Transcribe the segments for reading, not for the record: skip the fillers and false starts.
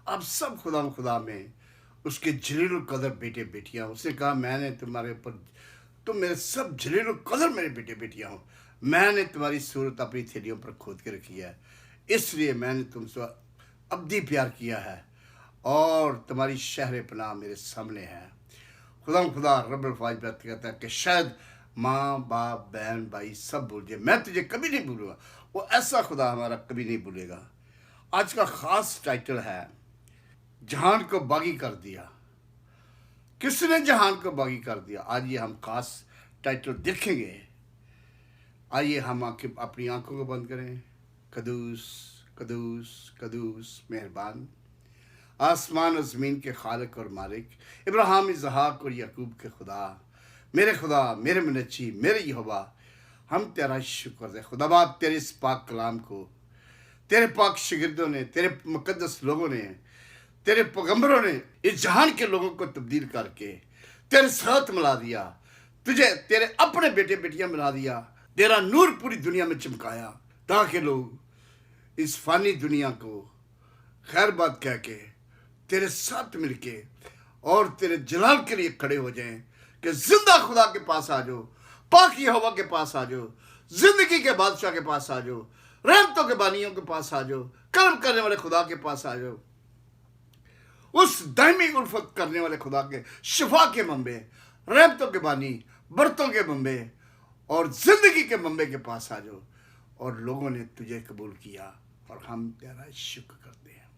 आप सब खुदा में उसके जलील कदर बेटे बेटियां। उसने कहा मैंने तुम्हारे ऊपर, तुम मेरे सब जलील कदर मेरे बेटे बेटियां हो। मैंने तुम्हारी सूरत अपनी थैलियों पर खोद के रखी है, इसलिए मैंने तुमसे अब्दी प्यार किया है और तुम्हारी शहर पनाह मेरे सामने है। खुदा रब्बुल फाज बात कहता है कि शायद माँ बाप बहन भाई सब भूल जाए, मैं तुझे कभी नहीं भूलूंगा। वो ऐसा खुदा हमारा कभी नहीं भूलेगा। आज का खास टाइटल है जहान को बागी कर दिया। किसने जहान को बागी कर दिया? आज ये हम खास टाइटल देखेंगे। आइए हम अपनी आंखों को बंद करें। कदूस कदूस कदूस मेहरबान, आसमान और ज़मीन के खालिक और मालिक, इब्राहिम इसहाक और यकूब के खुदा, मेरे मुनज्जी, मेरे यहोवा, हम तेरा शुक्र दे खुदा बाप। तेरे इस पाक कलाम को तेरे पाक शागिर्दों ने, तेरे मुकद्दस लोगों ने, तेरे पैगंबरों ने इस जहान के लोगों को तब्दील करके तेरे साथ मिला दिया। तुझे तेरे अपने बेटे बेटियां मिला दिया। तेरा नूर पूरी दुनिया में चमकाया ताकि लोग इस फानी दुनिया को खैर बात कह के तेरे साथ मिलके और तेरे जलाल के लिए खड़े हो जाएं कि जिंदा खुदा के पास आ जाओ, पाक यहोवा के पास आ जाओ, जिंदगी के बादशाह के पास आ जाओ, रहमतों के बानियों के पास आ जाओ, कर्म करने वाले खुदा के पास आ जाओ, उस दायमी उल्फत करने वाले खुदा के शिफा के मंबे, रहमतों के बानी, बरतों के मंबे और जिंदगी के मंबे के पास आ जाओ। और लोगों ने तुझे कबूल किया और हम तेरा शुक्र करते हैं।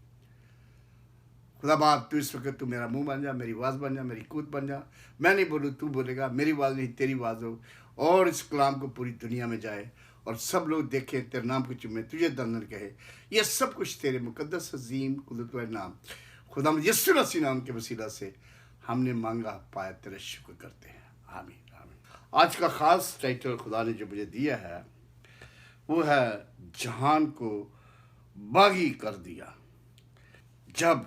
खुदा बाप तू इस वक्त तू मेरा मुंह बन जा, मेरी आवाज़ बन जा, मेरी कूद बन जा। मैं नहीं बोलूँ, तू बोलेगा। मेरी आवाज़ नहीं तेरी आवाज़ हो और इस कलाम को पूरी दुनिया में जाए और सब लोग देखें, तेरे नाम को चुमे, तुझे दंदन कहे। ये सब कुछ तेरे मुकद्दस अजीम कुदरत वाले नाम खुदा यीशु मसीह नाम के वसीला से हमने मांगा पाया, तेरा शुक्र करते हैं। आमीन आमीन। आज का ख़ास टाइटल खुदा ने जो मुझे दिया है वो है जहान को बागी कर दिया। जब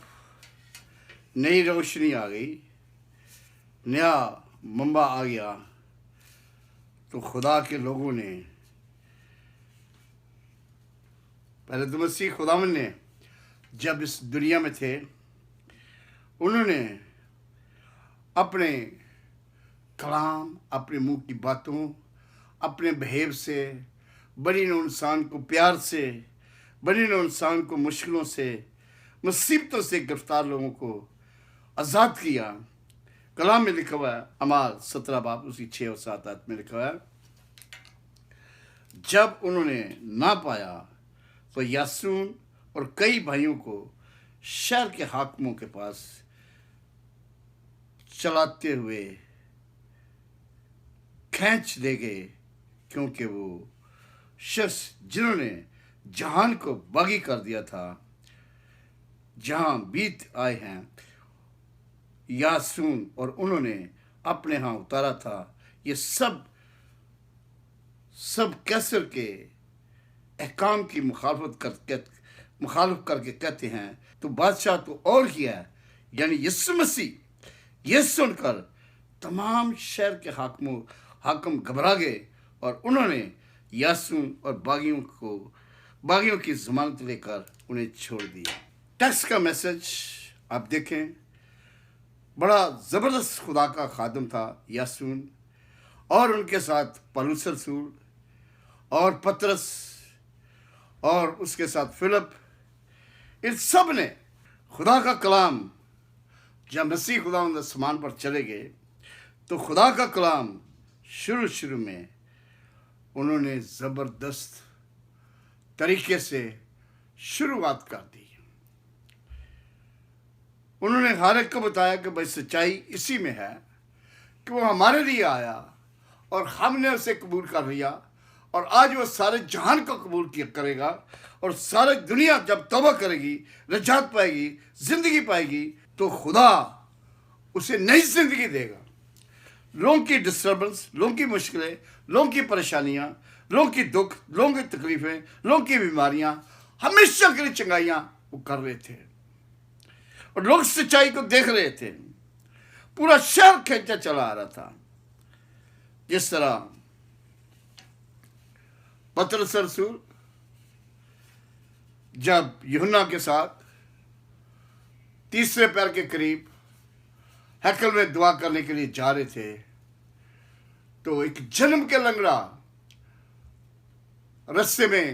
नई रोशनी आ गई, नया मंबा आ गया, तो खुदा के लोगों ने, पहले तो मसीह खुदावन ने जब इस दुनिया में थे, उन्होंने अपने कलाम, अपने मुंह की बातों, अपने बिहेव से, बनी नौ इंसान को प्यार से, बनी नौ इंसान को मुश्किलों से, मुसीबतों से गिरफ्तार लोगों को आज़ाद किया। कलाम में लिखा हुआ है, अमाल 17 बाब उसकी 6 और 7 आयत में लिखा हुआ है, जब उन्होंने ना पाया तो यासून और कई भाइयों को शहर के हाकिमों के पास चलाते हुए खींच ले गए, क्योंकि वो शख्स जिन्होंने जहान को बागी कर दिया था, जहां बीत आए हैं यासून और उन्होंने अपने यहाँ उतारा था। ये सब कैसर के अहकाम की मुखालफत करके कहते हैं तो बादशाह तो और किया है, यानी यीशु मसीह। ये सुनकर तमाम शहर के हाकिम घबरा गए और उन्होंने यासून और बागियों की जमानत लेकर उन्हें छोड़ दिया। टेक्स्ट का मैसेज आप देखें, बड़ा ज़बरदस्त खुदा का खादम था यासून, और उनके साथ पौलुस रसूल और पतरस और उसके साथ फिलिप, इन सब ने खुदा का कलाम, जब मसीह खुदा आसमान पर चले गए तो खुदा का कलाम शुरू में उन्होंने ज़बरदस्त तरीके से शुरुआत कर दी। उन्होंने हर एक को बताया कि भाई सच्चाई इसी में है कि वो हमारे लिए आया और हमने उसे कबूल कर लिया, और आज वो सारे जहान को कबूल करेगा और सारी दुनिया जब तौबा करेगी, रजात पाएगी, ज़िंदगी पाएगी, तो खुदा उसे नई ज़िंदगी देगा। लोगों की डिस्टर्बेंस, लोगों की मुश्किलें, लोगों की परेशानियां, लोगों की दुख, लोगों की तकलीफ़ें, लोगों की बीमारियां, हमेशा के लिए चंगाइयां वो कर रहे थे और लोग सच्चाई को देख रहे थे। पूरा शहर खींचा चला आ रहा था। जिस तरह पतरस रसूल जब यूहन्ना के साथ तीसरे पैर के करीब हैकल में दुआ करने के लिए जा रहे थे, तो एक जन्म के लंगड़ा रस्ते में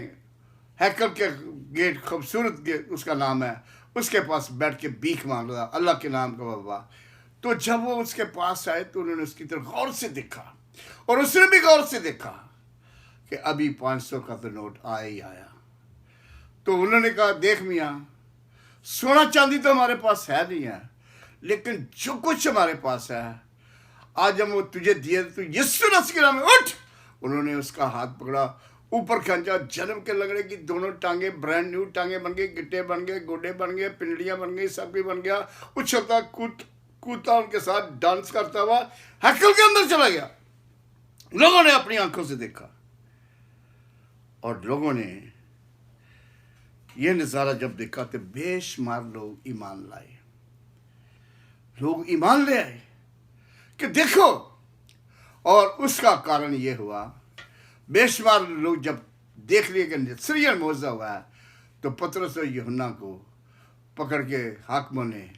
हैकल के गेट, खूबसूरत गेट उसका नाम है, उसके पास बैठ के भीख मांग रहा, अल्लाह के नाम का बाबा। तो जब वो उसके पास आए तो उन्होंने उसकी तरफ गौर से देखा, और उसने भी गौर से देखा कि अभी 500 का तो नोट आया ही आया। तो उन्होंने कहा, देख मियाँ, सोना चांदी तो हमारे पास है नहीं है, लेकिन जो कुछ हमारे पास है आज हम वो तुझे दिए, तू यीशु मसीह के नाम में उठ। उन्होंने उसका हाथ पकड़ा, ऊपर खींचा, जन्म के लंगड़े की दोनों टांगे ब्रांड न्यू टांगे बन गई, गिट्टे बन गए, गोडे बन गए, पिंडलियां बन गई, सब कुछ बन गया। उछलता कूदता उनके साथ डांस करता हुआ हैकल के अंदर चला गया। लोगों ने अपनी आंखों से देखा, और लोगों ने यह नजारा जब देखा तो बेशुमार लोग ईमान लाए। लोग ईमान ले आए कि देखो, और उसका कारण यह हुआ, बेशुमार लोग जब देख लिए कि नसरियन मौजा हुआ है, तो पतरस और यूहन्ना को पकड़ के हाकिमों ने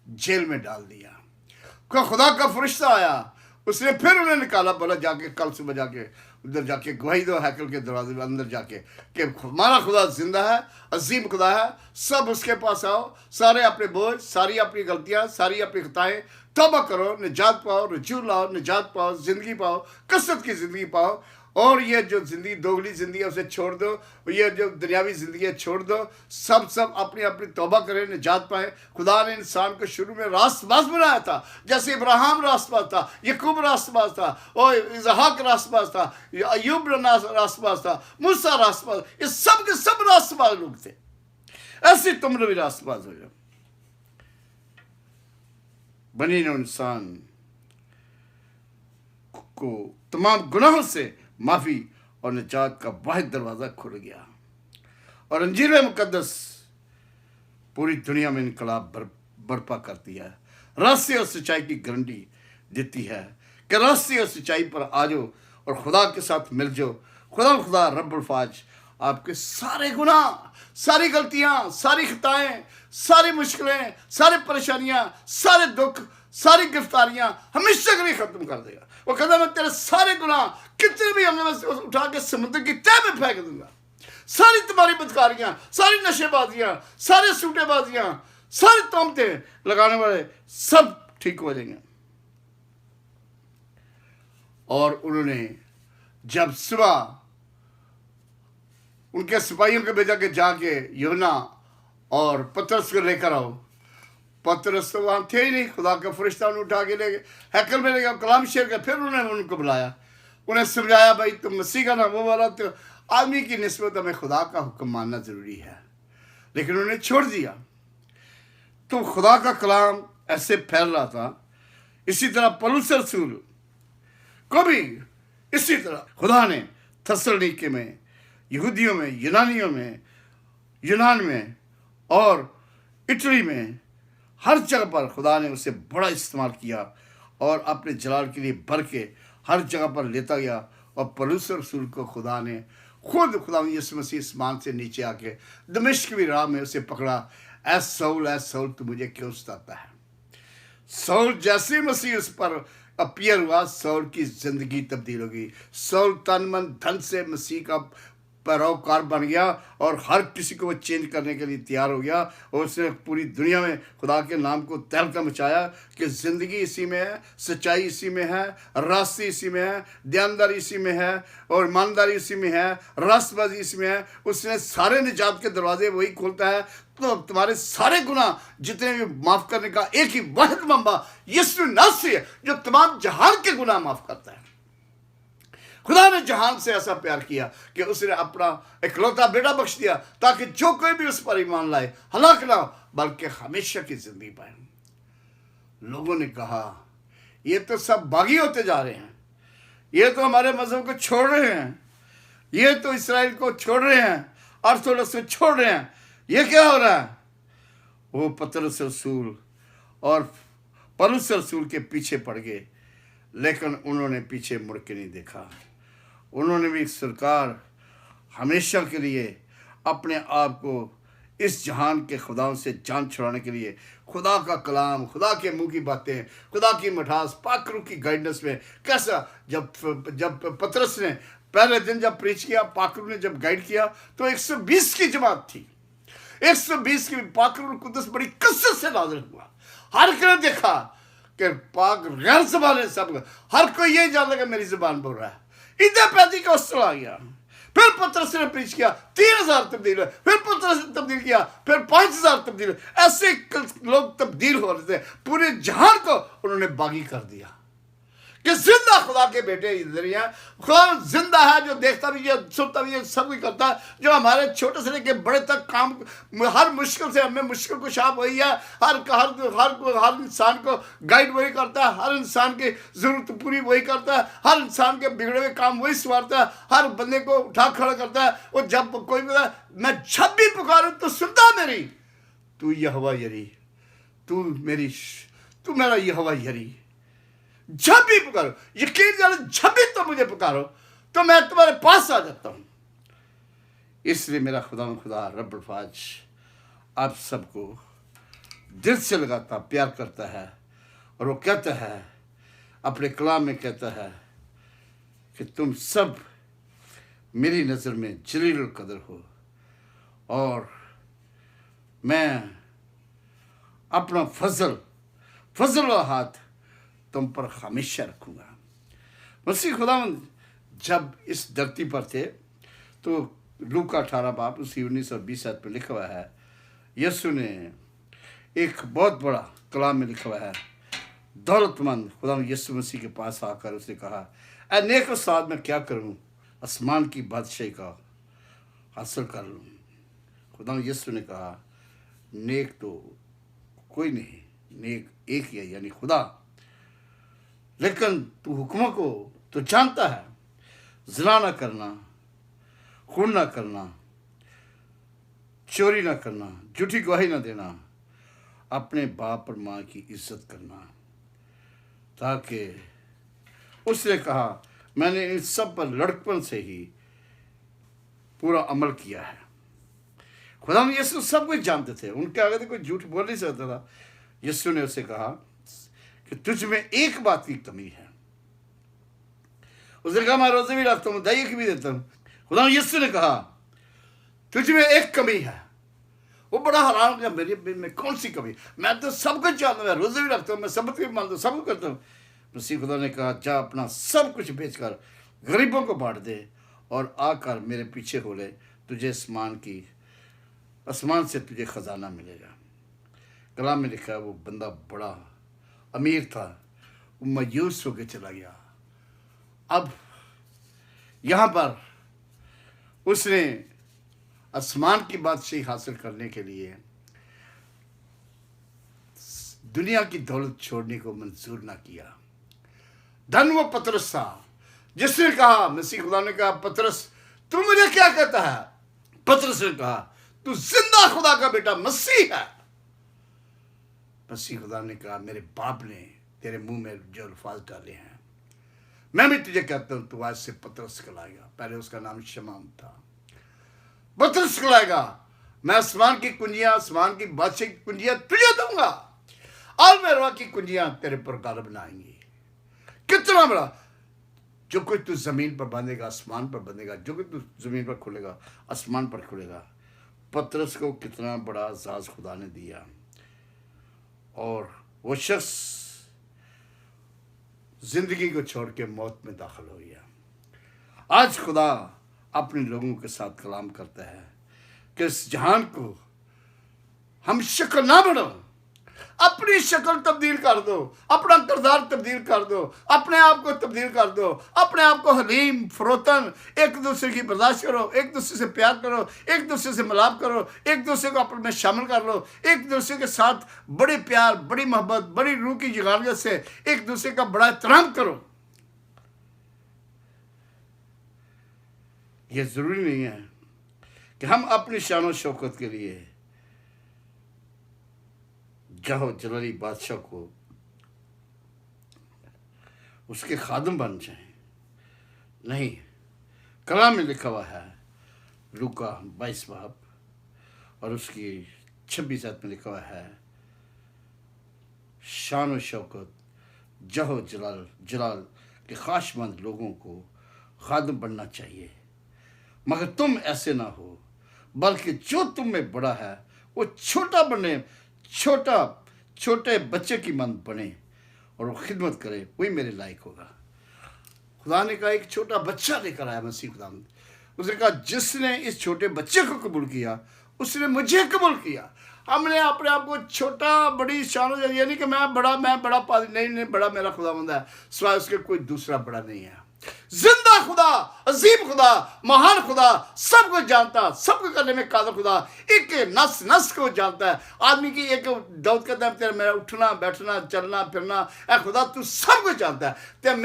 जेल में डाल दिया। खुदा का फरिश्ता आया, उसने फिर उन्हें निकाला, बोला जाके कल सुबह जाके उधर जाके गवाही दो हैकल के दरवाजे में अंदर जाके कि हमारा खुदा जिंदा है, अजीम खुदा है, सब उसके पास आओ, सारे अपने बोझ, सारी अपनी गलतियां, सारी अपनी खताएं तौबा करो, निजात पाओ, रजू लाओ, निजात पाओ, जिंदगी पाओ, कसरत की जिंदगी पाओ, और ये जो जिंदगी दोगली जिंदगी है उसे छोड़ दो, ये जो दुनियावी जिंदगी है छोड़ दो, सब अपनी अपनी तौबा करें, निजात पाए। खुदा ने इंसान को शुरू में रास्तबाज बनाया था, जैसे इब्राहिम रास्तबाज था, यकूब रास्तबाज था, और इसहाक रास्तबाज था, अय्यूब रास्तबाज था, मूसा रास्तबाज, ये सब के सब रास्तबाज लोग थे। ऐसे तुम लोग भी रास्तबाज हो जाओ। बनी ने इंसान को तमाम गुनाहों से माफी और निजात का वाहिद दरवाजा खुल गया, और इंजील मुकद्दस पूरी दुनिया में इनकलाब बर्पा करती है, रहस्य और सच्चाई की गारंटी देती है कि रहस्य और सच्चाई पर आ जाओ और खुदा के साथ मिल जाओ। खुदा रब्बुल फाज आपके सारे गुनाह, सारी गलतियां, सारी खताएं, सारी मुश्किलें, सारी परेशानियां, सारे दुख, सारी गिरफ्तारियां हमेशा के लिए खत्म कर देगा। वो कहता मैं तेरे सारे गुनाह कितने भी हमने उठा के समुद्र की तह में फेंक दूंगा। सारी तुम्हारी बदकारियां, सारी नशेबाजियां, सारी सूटेबाजियां, सारी तोहमतें लगाने वाले सब ठीक हो जाएंगे। और उन्होंने जब सुबह उनके सिपाहियों के भेजा के जाके यूहन्ना और पतरस को लेकर आओ, पतरस तो वहां थे ही नहीं, खुदा का फरिश्ता उन्हें उठा के ले गए, हैकल में ले गया, कलाम शेर का। फिर उन्होंने उनको बुलाया, उन्हें समझाया, भाई तुम मसीह का नाम वो वाला, तो आदमी की निस्बत हमें खुदा का हुक्म मानना जरूरी है, लेकिन उन्होंने छोड़ दिया। तो खुदा का कलाम ऐसे फैल रहा था। इसी तरह पौलुस रसूल को भी इसी तरह खुदा ने थस्सलुनीके में, यहूदियों में, यूनानियों में, यूनान में और इटली में, हर जगह पर खुदा ने उसे बड़ा इस्तेमाल किया और अपने जलाल के लिए भर के हर जगह पर लेता गया। और पौलुस रसूल को खुदा ने खुद, खुदा यीशु मसीह आसमान से नीचे आके दमिश्क की राह में उसे पकड़ा। ऐ सौल तू मुझे क्यों सताता है। सौल जैसे मसीह उस पर अपीयर हुआ, सौल की जिंदगी तब्दील हो गई। सौल तन मन धन से मसीह का पैरोकार बन गया और हर किसी को वो चेंज करने के लिए तैयार हो गया, और उसने पूरी दुनिया में खुदा के नाम को तहलका मचाया कि ज़िंदगी इसी में है, सच्चाई इसी में है, रास्ते इसी में है, ध्यानदारी इसी में है, और ईमानदारी इसी में है, रास्तबाजी इसी में है। उसने सारे निजात के दरवाजे वही खोलता है। तो तुम्हारे सारे गुनाह जितने भी माफ़ करने का एक ही वाहिद मंबा यीशु नासरी है, जो तमाम जहान के गुनाह माफ़ करता है। खुदा ने जहान से ऐसा प्यार किया कि उसने अपना इकलौता बेटा बख्श दिया, ताकि जो कोई भी उस पर ईमान लाए हलाक ना हो, बल्कि हमेशा की जिंदगी पाए। लोगों ने कहा ये तो सब बागी होते जा रहे हैं, ये तो हमारे मजहब को छोड़ रहे हैं, ये तो इसराइल को छोड़ रहे हैं, ऑर्थोडॉक्स को छोड़ रहे हैं, ये क्या हो रहा है। वो पतरस रसूल और पौलुस रसूल के पीछे पड़ गए, लेकिन उन्होंने पीछे मुड़ के नहीं देखा। उन्होंने भी सरकार हमेशा के लिए अपने आप को اس جہان کے خداؤں سے جان چھڑانے کے لیے خدا کا کلام، خدا کے منہ کی باتیں، خدا کی مٹھاس، پاک روح کی گائیڈنس میں کیسا جب پترس نے پہلے دن جب پریچ کیا، پاک روح نے جب گائیڈ کیا تو 120 کی جماعت تھی، 120 کی پاک روح القدس بڑی کثرت سے نازل ہوا. ہر کوئی نے دیکھا کہ پاک غیر زبانیں سب، ہر کوئی یہ جانتا کہ میری زبان بول رہا ہے. ادھر پیدی کا اسٹل آ گیا. پھر پترس نے پریچ کیا، 3000 تبدیل ہوئے. پھر پترس نے تبدیل کیا، پھر 5000 تبدیل ہوئے. ایسے لوگ تبدیل ہو رہے تھے. پورے جہان کو انہوں نے باغی کر دیا کہ زندہ خدا کے بیٹے ذریعہ خدا زندہ ہے، جو دیکھتا بھی ہے، سنتا بھی ہے، سب کچھ کرتا ہے، جو ہمارے چھوٹے سے لے کے بڑے تک کام، ہر مشکل سے ہمیں مشکل کشا وہی ہے. ہر انسان کو گائیڈ وہی کرتا ہے، ہر انسان کی ضرورت پوری وہی کرتا ہے، ہر انسان کے بگڑے ہوئے کام وہی سنوارتا ہے، ہر بندے کو اٹھا کھڑا کرتا ہے. اور جب کوئی بتا میں جب بھی پکاروں تو سنتا میری، تو یہوہ یری، تو میرا یہوہ یری. جب بھی پکارو، یقین جانا، جب بھی تم مجھے پکارو تو میں تمہارے پاس آ جاتا ہوں. اس لیے میرا خدا رب الفاظ آپ سب کو دل سے لگاتا، پیار کرتا ہے. اور وہ کہتا ہے اپنے کلام میں، کہتا ہے کہ تم سب میری نظر میں جلیل القدر ہو، اور میں اپنا فضل و ہاتھ تم پر ہمیشہ رکھوں گا. مسیح خداوند جب اس دھرتی پر تھے تو لوکا 18 باب اسی 19 اور 20 آیت میں لکھا ہوا ہے، یسوع نے ایک بہت بڑا کلام میں لکھا ہوا ہے، دولت مند خداوند یسوع مسیح کے پاس آ کر اس نے کہا، اے نیک استاد، میں کیا کروں آسمان کی بادشاہی کا حاصل کر لوں. خداوند یسوع نے کہا، نیک تو کوئی نہیں، نیک ایک ہی ہے، یعنی خدا. لیکن تو حکموں کو تو جانتا ہے، زنا نہ کرنا، خون نہ کرنا، چوری نہ کرنا، جھوٹی گواہی نہ دینا، اپنے باپ اور ماں کی عزت کرنا. تاکہ اس نے کہا، میں نے ان سب پر لڑکپن سے ہی پورا عمل کیا ہے. خدا میں یسوع سب کچھ جانتے تھے، ان کے آگے تو کوئی جھوٹ بول نہیں سکتا تھا. یسوع نے اسے کہا کہ تجھ میں ایک بات کی کمی ہے. اس نے کہا، میں روزے بھی رکھتا ہوں، دہی کی بھی دیتا ہوں. خدا یسوع نے کہا، تجھ میں ایک کمی ہے. وہ بڑا حیران ہو گیا، میری میں کون سی کمی؟ میں تو سب کچھ جانتا ہوں، میں روزے بھی رکھتا ہوں، میں سبت بھی مانتا ہوں، سب کچھ کرتا ہوں. مسیح خدا نے کہا، جا اپنا سب کچھ بیچ کر غریبوں کو بانٹ دے اور آ کر میرے پیچھے ہو لے، تجھے آسمان سے تجھے خزانہ ملے گا. کلام میں لکھا ہے، وہ بندہ بڑا امیر تھا، وہ مایوس ہو کے چلا گیا. اب یہاں پر اس نے آسمان کی بادشاہی حاصل کرنے کے لیے دنیا کی دولت چھوڑنے کو منظور نہ کیا. دھن وہ پترس تھا جس نے کہا، مسیح خدا نے کہا، پترس تو مجھے کیا کہتا ہے؟ پترس نے کہا، تو زندہ خدا کا بیٹا مسیح ہے. مسیح خدا نے کہا، میرے باپ نے تیرے منہ میں جو الفاظ ڈالے ہیں میں بھی تجھے کہتا ہوں، تو آج سے پترس کہلائے گا. پہلے اس کا نام شمعون تھا. پترس کہلائے گا. میں آسمان کی کنجیاں، آسمان کی بادشاہی کی کنجیاں تجھے دوں گا، اور میرا کی کنجیاں تیرے پر غالب نہ آئیں گی. کتنا بڑا! جو کچھ تو زمین پر باندھے گا آسمان پر بندھے گا، جو کچھ تو زمین پر کھلے گا آسمان پر کھلے گا. پترس کو کتنا بڑا اعزاز خدا نے دیا، اور وہ شخص زندگی کو چھوڑ کے موت میں داخل ہو گیا. آج خدا اپنے لوگوں کے ساتھ کلام کرتا ہے کہ اس جہان کو ہم شکل نہ بنو، اپنی شکل تبدیل کر دو، اپنا کردار تبدیل کر دو، اپنے آپ کو تبدیل کر دو، اپنے آپ کو حلیم فروتن، ایک دوسرے کی برداشت کرو، ایک دوسرے سے پیار کرو، ایک دوسرے سے ملاپ کرو، ایک دوسرے کو اپنے میں شامل کر لو، ایک دوسرے کے ساتھ بڑے پیار، بڑی محبت، بڑی روح کی جگانیت سے ایک دوسرے کا بڑا احترام کرو. یہ ضروری نہیں ہے کہ ہم اپنی شان و شوکت کے لیے جہو جلالی بادشاہ کو اس کے خادم بن جائیں. نہیں، کلام میں لکھا ہوا ہے، لوکا 22 باب اور اس کی 26 آیت میں لکھا ہوا ہے شان و شوکت جہو جلال کے خواہشمند لوگوں کو خادم بننا چاہیے، مگر تم ایسے نہ ہو، بلکہ جو تم میں بڑا ہے وہ چھوٹا بنے، چھوٹے بچے کی مانند بنے اور وہ خدمت کرے، وہی میرے لائق ہوگا۔ خدا نے کہا ایک چھوٹا بچہ لے کر آیا مسیح خدا، اس نے کہا جس نے اس چھوٹے بچے کو قبول کیا اس نے مجھے قبول کیا۔ ہم نے اپنے آپ کو چھوٹا بڑی شان یہ نہیں کہ میں بڑا پادری، نہیں، بڑا میرا خداوند ہے، سوائے اس کے کوئی دوسرا بڑا نہیں ہے۔ زندہ خدا، عظیم خدا، مہان خدا، سب کو جانتا، سب کو کرنے میں قادر خدا، ایک نس کو جانتا ہے۔ آدمی کی ایک داؤد کہتا ہے تیرا میرا اٹھنا بیٹھنا چلنا پھرنا، اے خدا تو سب کو جانتا ہے،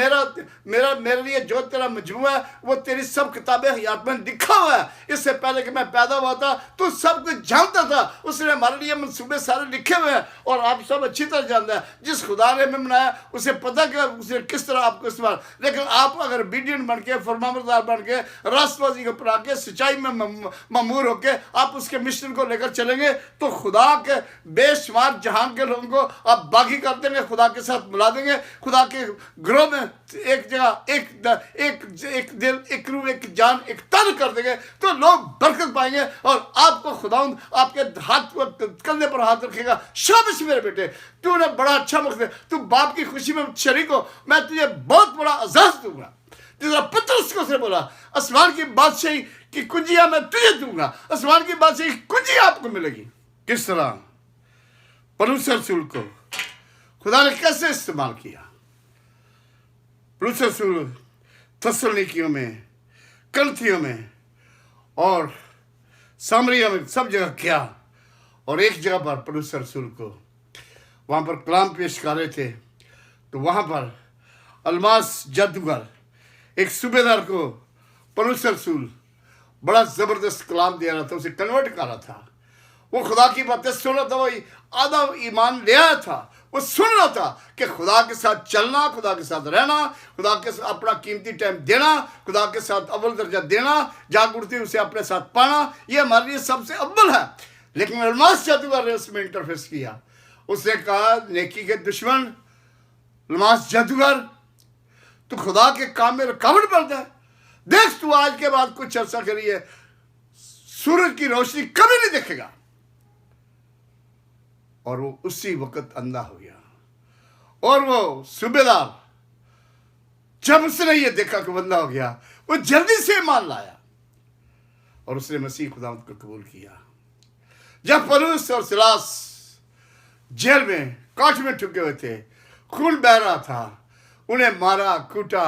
میرے لیے جو تیرا مجموعہ ہے وہ تیری سب کتابیں حیات میں لکھا ہوا ہے۔ اس سے پہلے کہ میں پیدا ہوا تھا تو سب کچھ جانتا تھا، اس نے ہمارے لیے منصوبے سارے لکھے ہوئے ہیں، اور آپ سب اچھی طرح جانتا ہے جس خدا نے ہمیں بنایا اسے پتہ کہ اسے کس طرح آپ کو استعمال۔ لیکن آپ اگر obedient بن کے فرمانبردار بن کے راست بازی کو اپنا کے سچائی میں مامور ہو کے آپ اس کے مشن کو لے کر چلیں گے تو خدا کے بے شمار جہان کے لوگوں کو آپ باغی کر دیں گے، خدا کے ساتھ ملا دیں گے، خدا کے گروہ میں ایک جگہ ایک دل ایک روح ایک جان ایک تن کر دیں گے تو لوگ برکت پائیں گے، اور آپ کو خداوند آپ کے ہاتھ کندھے پر ہاتھ رکھے گا۔ شاباش میرے بیٹے، تو نے بڑا اچھا مقصد ہے، تو باپ کی خوشی میں شریک ہو، میں تجھے بہت بڑا اعزاز دوں گا۔ جس طرح پطرس کو سے بولا آسمان کی بادشاہی کی کنجیاں میں تجھے دوں گا، آسمان کی بادشاہی کی کنجی آپ کو ملے گی۔ کس طرح پولس رسول کو خدا نے کیسے استعمال کیا؟ پولس رسول تسلونیکیوں میں، کلتھیوں میں اور سامریہ میں سب جگہ کیا، اور ایک جگہ پر پولس رسول کو وہاں پر کلام پیش کر رہے تھے تو وہاں پر الماس جادوگر ایک صوبے دار کو پولس رسول بڑا زبردست کلام دے رہا تھا، اسے کنورٹ کر رہا تھا۔ وہ خدا کی باتیں سن رہا تھا، وہ آدھا ایمان لے آیا تھا، وہ سن رہا تھا کہ خدا کے ساتھ چلنا، خدا کے ساتھ رہنا، خدا کے ساتھ اپنا قیمتی ٹائم دینا، خدا کے ساتھ اول درجہ دینا، جاگ اٹھتے اسے اپنے ساتھ پانا، یہ ہمارے لیے سب سے اول ہے۔ لیکن الماس جادوگر نے اس میں انٹرفیس کیا، اس نے کہا نیکی کے دشمن الماس جادوگر، تو خدا کے کام میں رکاوٹ بنتا ہے، دیکھ تو آج کے بعد کچھ عرصہ کے لیے سورج کی روشنی کبھی نہیں دیکھے گا۔ اور وہ اسی وقت اندھا ہو گیا، اور وہ صوبے دار جب اس نے یہ دیکھا کہ بندہ ہو گیا وہ جلدی سے ایمان لایا اور اس نے مسیح خداوند کو قبول کیا۔ جب پولس اور سلاس جیل میں کاٹ میں ٹھکے ہوئے تھے، خون بہہ رہا تھا، انہیں مارا کوٹا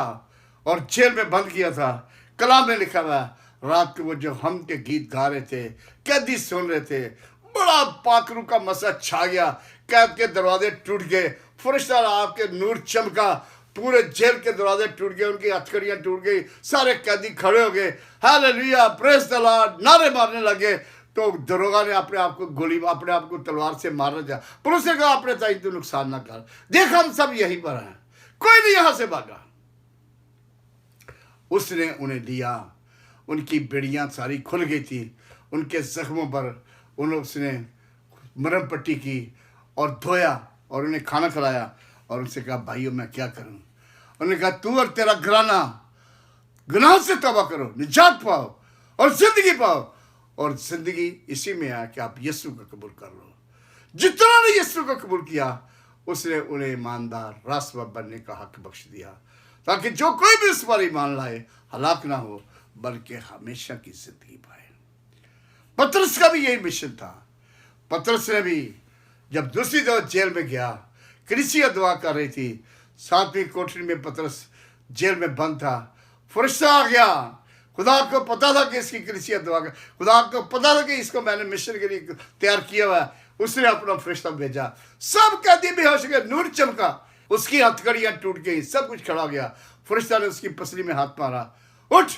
اور جیل میں بند کیا تھا، کلام میں لکھا ہوا رات کو وہ جو ہم کے گیت گا رہے تھے، قیدی سن رہے تھے، بڑا پاک روح کا مسا چھا گیا، قید کے دروازے ٹوٹ گئے، فرشتہ آپ کے نور چمکا، پورے جیل کے دروازے ٹوٹ گئے، ان کی ہتھکڑیاں ٹوٹ گئی، سارے قیدی کھڑے ہو گئے، ہاللیلویا پریز دی لارڈ، نعرے مارنے لگے۔ تو دروگا نے اپنے آپ کو تلوار سے مارنا چاہا، پر اس نے کہا اپنے تائی تو نقصان نہ کر، دیکھ ہم سب یہیں پر ہیں، کوئی نہیں یہاں سے بھاگا۔ اس نے انہیں لیا، ان کی بیڑیاں ساری کھل گئی تھی، ان کے زخموں پر اس نے مرہم پٹی کی اور دھویا اور انہیں کھانا کھلایا، اور ان سے کہا بھائیو میں کیا کروں؟ انہوں نے کہا تو اور تیرا گھرانہ گناہ سے توبہ کرو، نجات پاؤ اور زندگی پاؤ، اور زندگی اسی میں ہے کہ آپ یسوع کو قبول کر لو۔ جتنا نے یسوع کو قبول کیا اس نے انہیں ایماندار راستہ بننے کا حق بخش دیا، تاکہ جو کوئی بھی اس پر ایمان لائے ہلاک نہ ہو بلکہ ہمیشہ کی زندگی پائے۔ پطرس کا بھی یہی مشن تھا۔ پطرس نے بھی جب دوسری دفعہ جیل میں گیا، کلیسیا دعا کر رہی تھی، 7ویں کوٹری میں پطرس جیل میں بند تھا، فرشتہ آ گیا، خدا کو پتا تھا کہ اس کی کلیسیا دعا کر، خدا کو پتا تھا کہ اس کو میں نے مشن کے لیے تیار کیا ہوا ہے، اس نے اپنا فرشتہ بھیجا، سب قیدی بے ہوش گئے، نور چمکا، اس کی ہتھکڑیاں ٹوٹ گئی، سب کچھ کھڑا گیا، فرشتہ نے اس کی پسلی میں ہاتھ مارا، اٹھ۔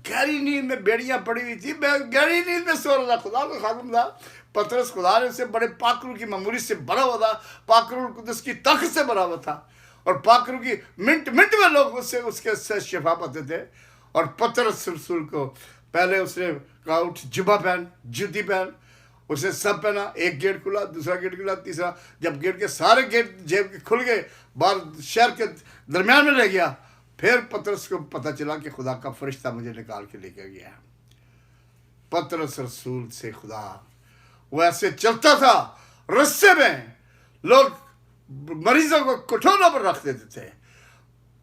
گہری نیند میں بیڑیاں پڑی ہوئی تھی، گہری نیند میں سو رہا تھا، خدا کا خادم تھا پطرس، خدا نے اسے بڑے پاک روح کی معمولی سے بھرا ہوا تھا، پاک روح القدس کی طاقت سے بھرا ہوا تھا، اور پاک روح کی منٹ میں لوگ اس کے سے شفا پاتے تھے۔ اور پطرس رسول کو پہلے اس نے کہا اٹھ، جبہ پہن، جوتی پہن، उसने सब पहना, एक गेट खुला, दूसरा गेट खुला, तीसरा, जब गेट के सारे गेट जेब के खुल गए, बाहर शहर के दरमियान में रह गया, फिर पतरस को पता चला कि खुदा का फरिश्ता मुझे निकाल के लेकर गया। पतरस रसूल से खुदा, वो ऐसे चलता था, रस्ते में लोग मरीजों को कटोरों पर रख देते थे,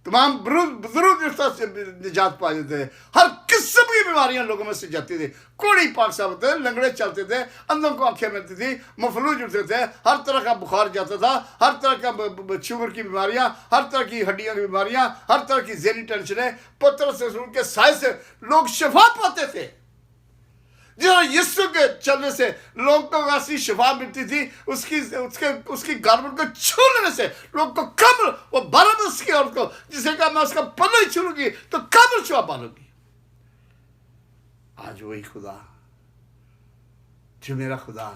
तमाम बुजुर्ग से निजात पा जाते थे, हर किस्म की बीमारियां लोगों में से जाती थी, कोड़ी पाक साहब होते थे, लंगड़े चलते थे, अंधों को आंखें मिलती थी, मफलूज उठते थे, हर तरह का बुखार जाता था, हर तरह का शुगर की बीमारियां, हर तरह की हड्डियों की बीमारियां, हर तरह की ज़हनी टेंशनें, पतरस रसूल के साय से लोग शिफा पाते थे। जरा यीशु के चलने से लोग को ऐसी शिफा मिलती थी, उसकी गारमेंट को छू लेने से लोग को कब्र, वो 12 वर्ष की औरत को जिसे कहा मैं उसका पल्ला ही छू लूंगी तो कब्र छुआ पा लूंगी। आज वही खुदा जो मेरा खुदा,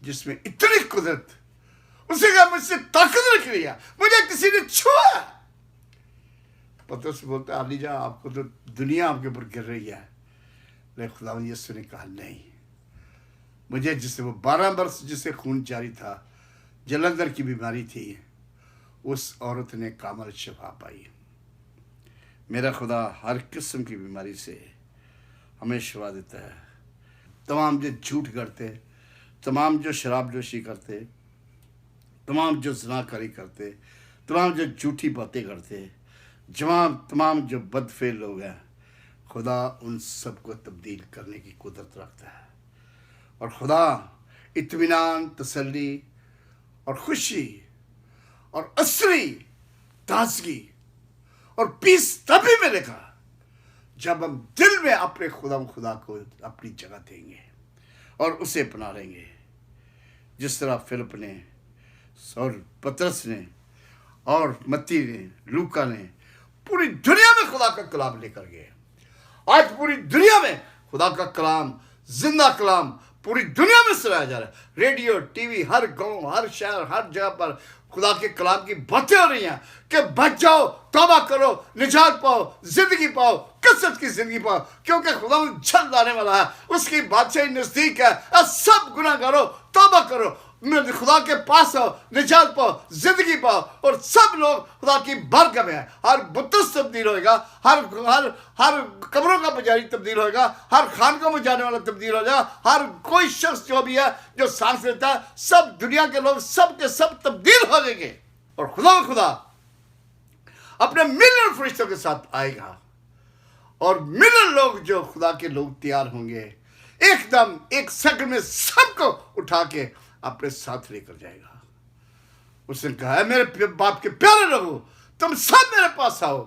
जिसमें इतनी कुदरत, उसे कहा मुझसे ताकत निकली है, मुझे किसी ने छुआ। पतरस बोलता है अलीजा, आपको तो दुनिया आपके ऊपर गिर रही है, लेकिन खुदा यीशु ने कहा नहीं, मुझे जिससे वो 12 वर्ष जिससे खून जारी था, जलंधर की बीमारी थी, उस औरत ने कामल शिफा पाई। मेरा खुदा हर किस्म की बीमारी से हमें शिफा देता है। तमाम जो झूठ करते, तमाम जो शराब नोशी करते, तमाम जो ज़नाकारी करते, तमाम जो झूठी बातें करते, तमाम जो बदफेल लोग हैं, खुदा उन सब को तब्दील करने की कुदरत रखता है। और खुदा इत्मीनान, तसल्ली और खुशी और असली ताजगी और पीस तभी मिलेगा जब हम दिल में अपने खुदा को अपनी जगह देंगे और उसे अपना लेंगे। जिस तरह फिलिप ने और पतरस ने और मत्ती ने, लूका ने पूरी दुनिया में खुदा का कलाम लेकर गए। आज पूरी दुनिया में खुदा का कलाम, जिंदा कलाम पूरी दुनिया में सुनाया जा रहा है। रेडियो, टीवी, हर गांव, हर शहर, हर जगह पर खुदा के कलाम की बातें हो रही हैं कि बच जाओ, तौबा करो, निजात पाओ, जिंदगी पाओ, कसरत की जिंदगी पाओ, क्योंकि खुदा जल्द आने वाला है, उसकी बादशाही नजदीक है। सब गुनाहगारों तौबा करो, खुदा के पास आओ, निजात पाओ, जिंदगी पाओ, और सब लोग खुदा की बरकत में है। हर बुतस तब्दील होएगा, हर कब्रों का पुजारी तब्दील होएगा, हर खानकों में जाने वाला तब्दील हो जाएगा, हर कोई शख्स जो भी है जो सांस लेता है, सब दुनिया के लोग सब के सब तब्दील हो जाएंगे। और खुदा अपने मिलियन फरिश्तों के साथ आएगा और मिलियन लोग जो खुदा के लोग तैयार होंगे, एकदम एक सेकंड में सबको उठा के अपने साथ लेकर जाएगा। उसने कहा है मेरे बाप के प्यारे लोगों, तुम सब मेरे पास आओ,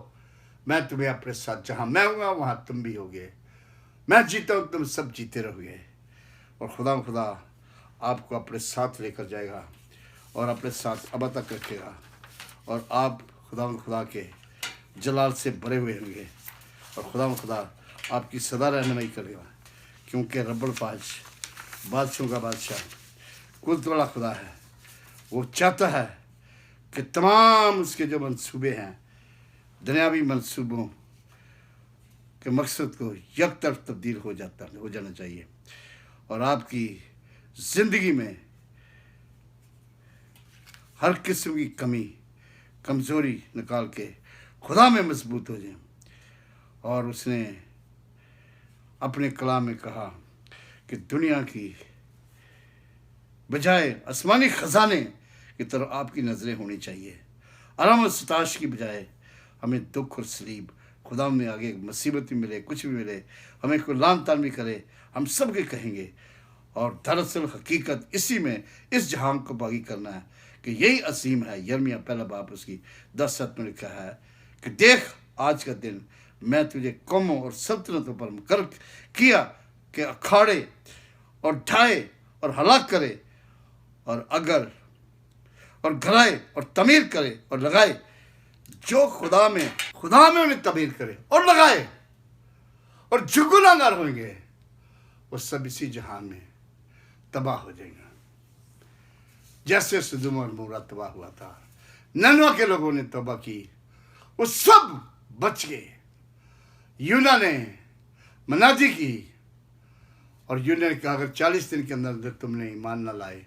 मैं तुम्हें अपने साथ, जहां मैं हूंगा वहां तुम भी होगे, मैं जीता हूं तुम सब जीते रहोगे। और खुदा आपको अपने साथ लेकर जाएगा और अपने साथ अब तक रखेगा, और आप खुदा के जलाल से भरे हुए होंगे, और खुदा आपकी सदा रहनुमाई करेगा, क्योंकि रब्बुल फाज, बादशाहों का बादशाह, कुदरत वाला खुदा है। वो चाहता है कि तमाम उसके जो मंसूबे हैं, दुनियावी मंसूबों के मकसद को एक तरफ तब्दील हो जाना चाहिए, और आपकी ज़िंदगी में हर किस्म की कमी, कमज़ोरी निकाल के खुदा में मजबूत हो जाए। और उसने अपने कलाम में कहा कि दुनिया की बजाय आसमानी ख़जाने की तरफ आपकी नज़रें होनी चाहिए। आराम और सताश की बजाय हमें दुख और सलीब, खुदा में आगे मुसीबत भी मिले, कुछ भी मिले, हमें कोई लान तान भी करे, हम सब के कहेंगे। और दरअसल हकीकत इसी में इस जहां को बागी करना है कि यही असीम है। यिर्मयाह पहला बाप उसकी 10 में लिखा है कि देख आज का दिन मैं तुझे कौमों और सल्तनतों पर मुकर्रर किया कि अखाड़े और ढाए और हलाक करे, और अगर और घराए और तमीर करे और लगाए, जो खुदा में उन्हें तमीर करे और लगाए, और जो गुनाहगार होंगे वो सब इसी जहान में तबाह हो जाएंगे। जैसे सदोम और मोरा तबाह हुआ था, ननवा के लोगों ने तौबा की, वो सब बच गए। यूना ने मनादी की اور यूनियन ने कहा अगर 40 दिन के अंदर तुमने ईमान ना लाए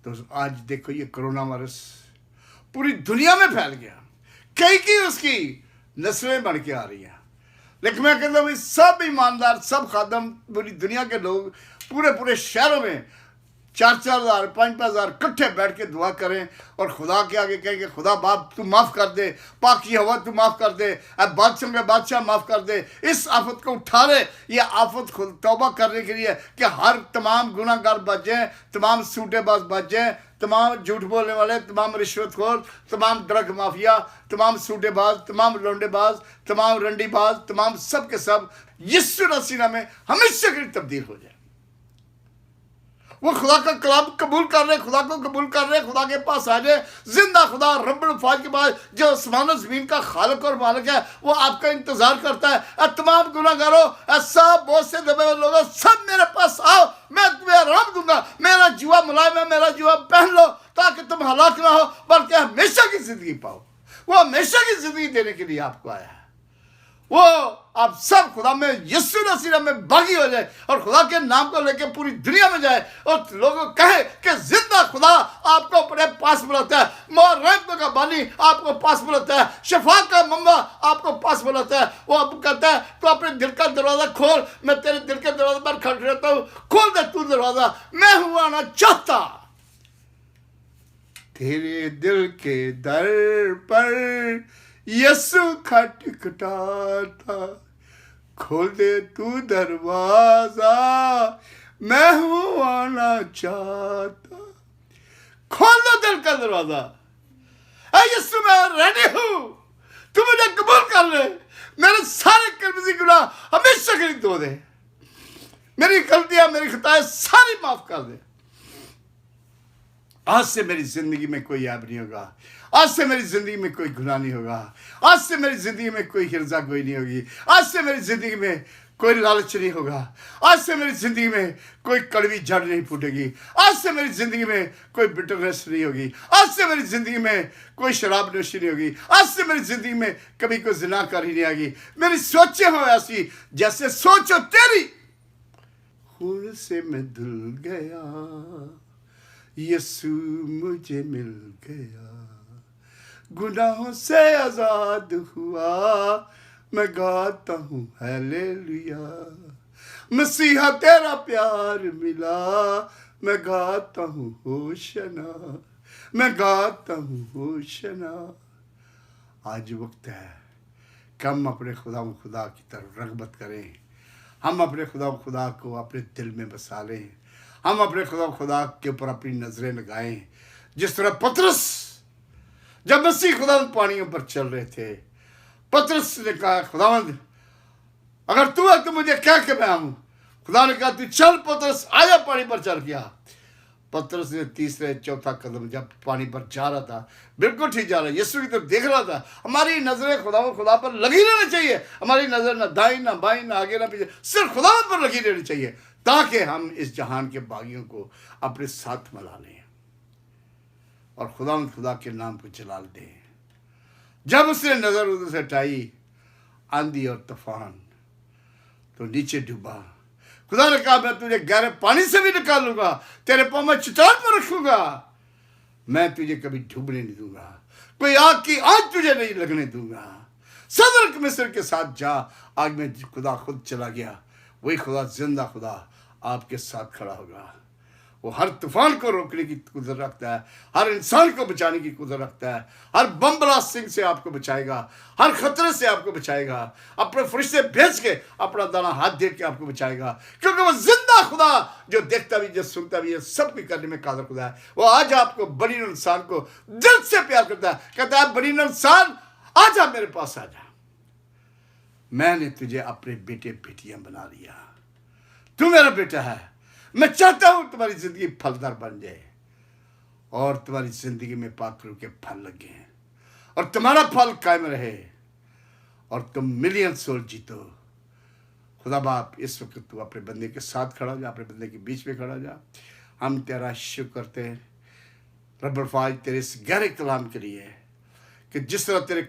तो आज देखो ये कोरोना वायरस पूरी दुनिया में फैल गया, कई की उसकी नस्लें बढ़ के आ रही हैं। लेकिन मैं कहता हूँ सब ईमानदार, सब खादम, पूरी दुनिया के लोग पूरे पूरे शहरों में 4-4 हज़ार 5-5 हज़ार इकट्ठे बैठ के दुआ करें और खुदा के आगे कहेंगे खुदा बाप तू माफ़ कर दे, पाकी हवा तू माफ़ कर दे, अब बादशाह के बादशाह माफ़ कर दे, इस आफत को उठा ले। ये आफत खुद तौबा करने के लिए कि हर तमाम गुनाहगार बच जाएँ, तमाम सूटेबाज बच जाएँ, तमाम झूठ बोलने वाले, तमाम रिश्वतखोर, तमाम ड्रग माफिया, तमाम सूटेबाज, तमाम लौंडेबाज, तमाम रंडीबाज, तमाम सब के सब यीशु मसीह में हमेशा के लिए तब्दील हो जाए। वो खुदा का कलाम कबूल कर रहे, खुदा को कबूल कर रहे, खुदा के पास आ जाए। जिंदा खुदा रब्बुल फाज के पास जो आसमान और ज़मीन का खालिक और मालिक है, वो आपका इंतजार करता है। तमाम गुनाहगारों, सब बहुत से दबे हुए लोगों, सब मेरे पास आओ, मैं तुम्हें आराम दूंगा। मेरा जुआ मुलायम है, मेरा जुआ पहन लो ताकि तुम हलाक ना हो बल्कि हमेशा की जिंदगी पाओ। वो हमेशा की जिंदगी देने के लिए आपको आया है। वो आप सब खुदा में यीशु मसीह में बागी हो जाए और खुदा के नाम को लेकर पूरी दुनिया में जाए और लोगों कहे कि जिंदा खुदा आपको अपने पास बुलाता है, रहमत का बानी आपको पास बुलाता है, शफा का मम्मा आपको पास बुलाता है। वो आप कहता है तो अपने दिल का दरवाजा खोल, मैं तेरे दिल के दरवाजे पर खड़ा रहता हूँ, खोल दे तू दरवाजा, मैं हूँ आना चाहता। तेरे दिल के दर पर यीशु खटखटाता, खोल दे तू दरवाजा, मैं हूँ आना चाहता। खोल दो दिल का दरवाजा, यीशु मैं रेडी हूँ, तू मुझे कबूल कर ले, मेरे सारे कलमी गुनाह हमेशा के लिए धो दे, मेरी गलतियां मेरी खताएं सारी माफ कर दे। आज से मेरी जिंदगी में कोई ऐब नहीं होगा, आज से मेरी जिंदगी में कोई गुनाह नहीं होगा, आज से मेरी जिंदगी में कोई हिर्जा कोई नहीं होगी, आज से मेरी जिंदगी में कोई लालच नहीं होगा, आज से मेरी जिंदगी में कोई कड़वी जड़ नहीं फूटेगी, आज से मेरी जिंदगी में कोई बिटरनेस नहीं होगी, आज से मेरी जिंदगी में कोई शराब नोशी नहीं होगी, आज से मेरी जिंदगी में कभी कोई ज़िनाकारी नहीं आएगी। मेरी सोचें हो ऐसी जैसे सोचो तेरी। खून से मैं धुल गया, यीशु मुझे मिल गया, गुनाहों से आजाद हुआ, मैं गाता हूँ हालेलुया। मसीहा तेरा प्यार मिला, मैं गाता हूँ होशना, मैं गाता हूँ होशना। आज वक्त है कि हम अपने खुदा की तरफ रग़बत करें, हम अपने खुदा को अपने दिल में बसा लें, हम अपने खुदा के ऊपर अपनी नजरें लगाएं। जिस तरह पतरस जब मसीह खुदावंद पानियों पर चल रहे थे, पतरस ने कहा खुदावंद अगर तू है तो मुझे क्या कि मैं आऊं। खुदा ने कहा तू चल पतरस, आया पानी पर चल गया। पतरस ने तीसरे चौथा कदम जब पानी पर जा रहा था, बिल्कुल ठीक जा रहा है, यीशु की तरफ देख रहा था। हमारी नजरें खुदा पर लगी रहनी चाहिए, हमारी नजर ना दाएं ना बाएं ना आगे ना पीछे, सिर्फ खुदा पर लगी रहनी चाहिए ताकि हम इस जहान के बागियों को अपने साथ मिला लें और खुदा के नाम को जलाल दें। जब उसने नजर उधर से हटाई, आंधी और तूफान तो नीचे डूबा। खुदा ने कहा मैं तुझे गहरे पानी से भी निकालूंगा, तेरे पांव में चट्टान पर रखूंगा, मैं तुझे कभी डूबने नहीं दूंगा, कोई आग की आग तुझे नहीं लगने दूंगा। सदर मिस्र के साथ जा, आग में खुदा खुद चला गया। वही खुदा जिंदा खुदा आपके साथ खड़ा होगा। वो हर तूफान को रोकने की कुदरत रखता है, हर इंसान को बचाने की कुदरत रखता है, हर बम ब्लास्टिंग से आपको बचाएगा, हर खतरे से आपको बचाएगा, अपने फरिश्ते भेज के अपना दाना हाथ दे के आपको बचाएगा, क्योंकि वो जिंदा खुदा जो देखता भी जो सुनता भी है सब कुछ करने में कादर खुदा है। वो आज आपको बनी इंसान को दिल से प्यार करता है, कहता है बनी इंसान आजा मेरे पास आजा, मैंने तुझे अपने बेटे बेटियां बना लिया, तू मेरा बेटा है। मैं चाहता हूं तुम्हारी जिंदगी फलदार बन जाए और तुम्हारी जिंदगी में पाक रूह के फल लगे और तुम्हारा फल कायम रहे और तुम मिलियन सोल जीतो। खुदा बाप इस वक्त तू अपने बंदे के साथ खड़ा जा, अपने बंदे के बीच में खड़ा जा। हम तेरा शुक्र करते हैं रब्बुल फाज तेरे इस गहरे कलाम के लिए कि जिस तरह तेरे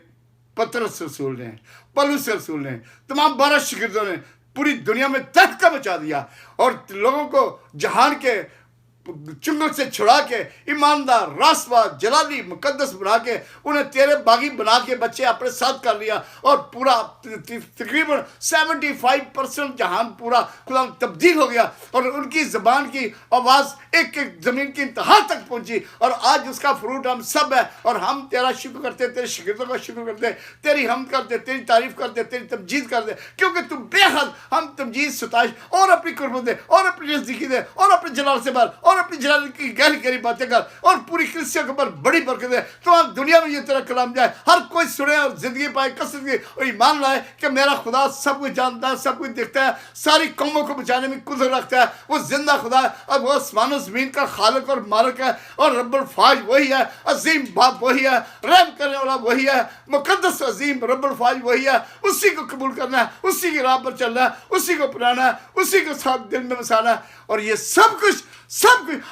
पतरस रसूल ने, पौलुस रसूल ने, तमाम 12 शागिर्दों ने पूरी दुनिया में दहका मचा दिया और लोगों को जहान के चुंगल से छुड़ा के ईमानदार, रासबाज, जलाली, मुकद्दस बना के उन्हें तेरे बागी बना के बच्चे अपने साथ कर लिया और पूरा तकरीबन 75% जहान पूरा खुदा तब्दील हो गया और उनकी ज़बान की आवाज़ एक एक ज़मीन की इंतहा तक पहुंची और आज उसका फ्रूट हम सब है और हम तेरा शुक्र करते, तेरे शागिर्दों का शुक्र करते, तेरी हम करते, तेरी तारीफ करते, तेरी तमजीद करते, क्योंकि तू बेहद हम तमजीद, सताइश और अपनी कुर्बत दे और अपनी नज़दीकी दे और अपने जलाल से बार और अपनी जलाल की गहरी गहरी बातें कर और पूरी कलीसिया के ऊपर बड़ी बरकत है। तो आज दुनिया में ये तेरा कलाम जाए, हर कोई सुने और जिंदगी पाए, कसरत की और ईमान लाए कि मेरा खुदा सब कुछ जानता है, सब कुछ देखता है, सारी कौमों को बचाने में कुदरत रखता है। वो जिंदा खुदा है और वो आसमान और ज़मीन का खालिक और मालिक है और रब्बुल फाज वही है, अजीम बाप वही है, रहम करने वाला वही है, मुकद्दस अजीम रब्बुल फाज वही है। उसी को कबूल करना है, उसी की राह पर चलना है, उसी को अपनाना है, उसी को साथ दिल में बसाना है और ये सब कुछ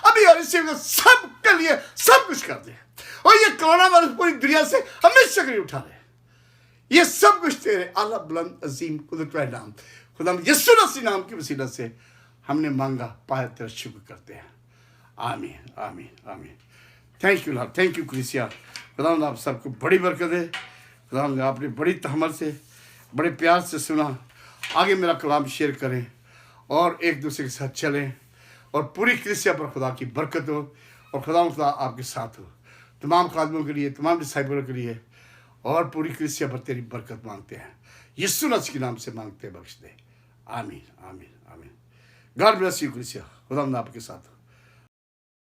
अभी और इसी को सब के लिए सब कुछ कर दे और ये कोरोना वायरस पूरी दुनिया से हमेशा के लिए उठा ले। ये सब कुछ तेरे आला बुलंद अजीम कुदरत वाले नाम खुदा यीशु मसीह नाम की वसीला से हमने मांगा, पाया, तेरा शुक्र करते हैं। आमीन आमीन आमीन। Thank you Lord, thank you कलीसिया। खुदा आप सबको बड़ी बरकत है। खुदा आपने बड़ी तहम्मुल से, बड़े प्यार से सुना। आगे मेरा कलाम शेयर करें और एक दूसरे के साथ चलें और पूरी कलीसिया पर खुदा की बरकत हो और खुदा आपके साथ हो। तमाम खादमों के लिए, तमाम डिसाइबलों के लिए और पूरी कलीसिया पर तेरी बरकत मांगते हैं। यीशु मसीह के नाम से मांगते हैं, बख्श दे। आमीन आमीन आमीन। गॉड ब्लेस यू कलीसिया। खुदा आपके साथ हो।